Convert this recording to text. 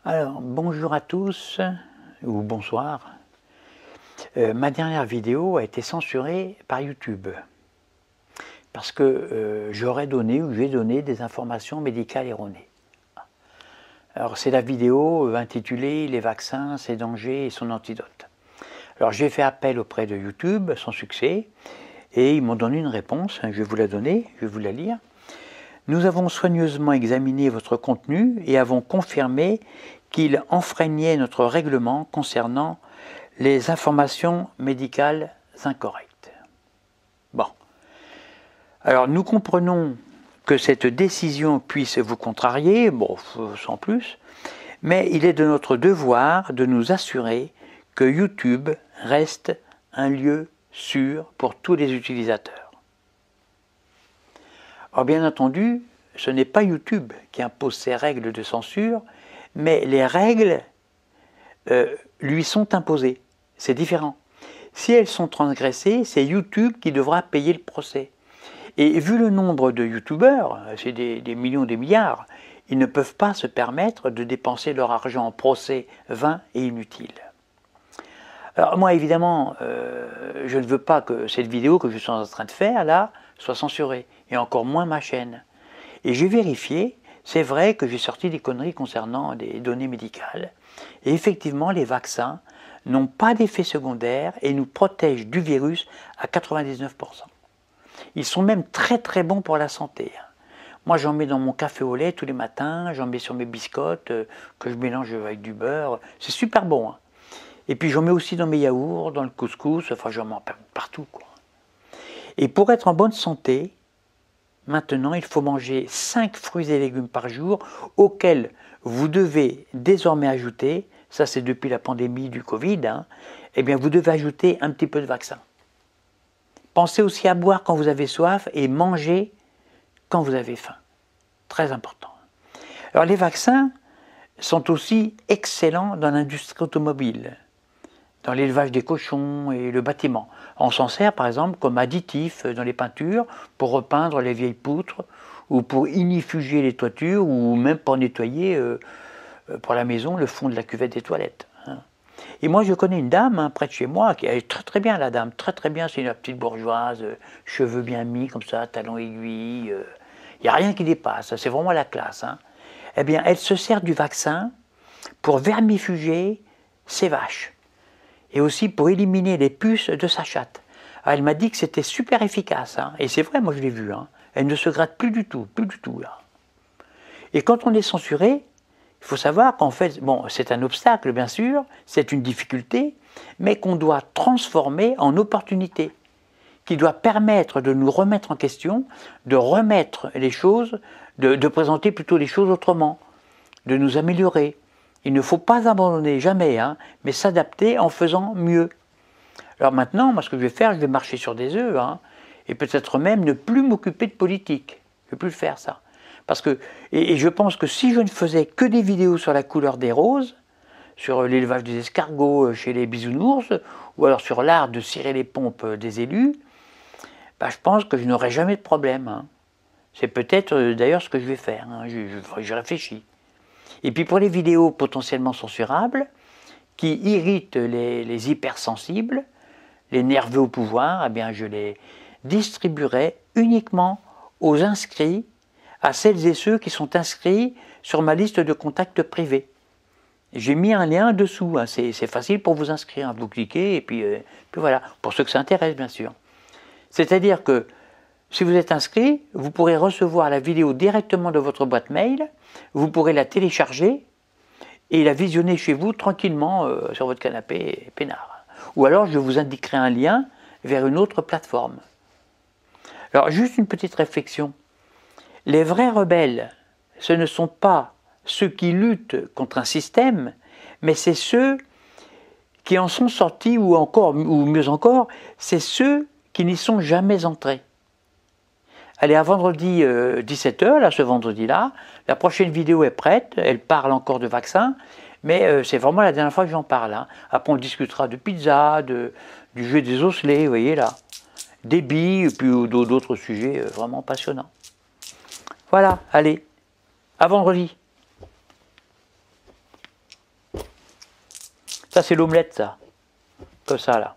Alors, bonjour à tous, ou bonsoir. Ma dernière vidéo a été censurée par YouTube parce que j'aurais donné ou j'ai donné des informations médicales erronées. Alors, c'est la vidéo intitulée « Les vaccins, ses dangers et son antidote ». Alors, j'ai fait appel auprès de YouTube, sans succès, et ils m'ont donné une réponse. Je vais vous la donner, je vais vous la lire. Nous avons soigneusement examiné votre contenu et avons confirmé qu'il enfreignait notre règlement concernant les informations médicales incorrectes. Bon. Alors, nous comprenons que cette décision puisse vous contrarier, bon, sans plus, mais il est de notre devoir de nous assurer que YouTube reste un lieu sûr pour tous les utilisateurs. Alors, bien entendu, ce n'est pas YouTube qui impose ces règles de censure, mais les règles lui sont imposées. C'est différent. Si elles sont transgressées, c'est YouTube qui devra payer le procès. Et vu le nombre de YouTubeurs, c'est des millions, des milliards, ils ne peuvent pas se permettre de dépenser leur argent en procès vains et inutiles. Alors moi, évidemment, je ne veux pas que cette vidéo que je suis en train de faire, là, soit censurée, et encore moins ma chaîne. Et j'ai vérifié, c'est vrai que j'ai sorti des conneries concernant des données médicales. Et effectivement, les vaccins n'ont pas d'effet secondaire et nous protègent du virus à 99%. Ils sont même très très bons pour la santé. Moi, j'en mets dans mon café au lait tous les matins, j'en mets sur mes biscottes que je mélange avec du beurre. C'est super bon. Et puis j'en mets aussi dans mes yaourts, dans le couscous, enfin j'en mets partout, quoi. Et pour être en bonne santé, maintenant, il faut manger 5 fruits et légumes par jour, auxquels vous devez désormais ajouter, ça c'est depuis la pandémie du Covid, eh bien vous devez ajouter un petit peu de vaccin. Pensez aussi à boire quand vous avez soif et manger quand vous avez faim. Très important. Alors les vaccins sont aussi excellents dans l'industrie automobile, dans l'élevage des cochons et le bâtiment. On s'en sert par exemple comme additif dans les peintures pour repeindre les vieilles poutres ou pour ignifuger les toitures ou même pour nettoyer pour la maison le fond de la cuvette des toilettes. Et moi je connais une dame près de chez moi qui est très très bien, la dame, très très bien, c'est une petite bourgeoise, cheveux bien mis comme ça, talons aiguilles, il n'y a rien qui dépasse, c'est vraiment la classe. Eh bien elle se sert du vaccin pour vermifuger ses vaches. Et aussi pour éliminer les puces de sa chatte. Alors, elle m'a dit que c'était super efficace, et c'est vrai, moi je l'ai vu, elle ne se gratte plus du tout là. Et quand on est censuré, il faut savoir qu'en fait, bon, c'est un obstacle bien sûr, c'est une difficulté, mais qu'on doit transformer en opportunité, qui doit permettre de nous remettre en question, de remettre les choses, de présenter plutôt les choses autrement, de nous améliorer. Il ne faut pas abandonner, jamais, mais s'adapter en faisant mieux. Alors maintenant, moi ce que je vais faire, je vais marcher sur des œufs, et peut-être même ne plus m'occuper de politique. Je ne vais plus le faire ça. Parce que, et je pense que si je ne faisais que des vidéos sur la couleur des roses, sur l'élevage des escargots chez les bisounours, ou alors sur l'art de cirer les pompes des élus, je pense que je n'aurais jamais de problème. C'est peut-être d'ailleurs ce que je vais faire, je réfléchis. Et puis pour les vidéos potentiellement censurables, qui irritent les hypersensibles, les nerveux au pouvoir, eh bien je les distribuerai uniquement aux inscrits, à celles et ceux qui sont inscrits sur ma liste de contacts privés. J'ai mis un lien dessous, c'est facile pour vous inscrire, vous cliquez et puis voilà, pour ceux que ça intéresse bien sûr. C'est-à-dire que si vous êtes inscrit, vous pourrez recevoir la vidéo directement de votre boîte mail, vous pourrez la télécharger et la visionner chez vous tranquillement sur votre canapé peinard. Ou alors je vous indiquerai un lien vers une autre plateforme. Alors juste une petite réflexion. Les vrais rebelles, ce ne sont pas ceux qui luttent contre un système, mais c'est ceux qui en sont sortis ou mieux encore, c'est ceux qui n'y sont jamais entrés. Allez, à vendredi 17h, là, ce vendredi-là, la prochaine vidéo est prête, elle parle encore de vaccins, mais c'est vraiment la dernière fois que j'en parle. Après, on discutera de pizza, du jeu des osselets, vous voyez là, des billes, et puis d'autres sujets vraiment passionnants. Voilà, allez, à vendredi. Ça, c'est l'omelette, ça. Comme ça, là.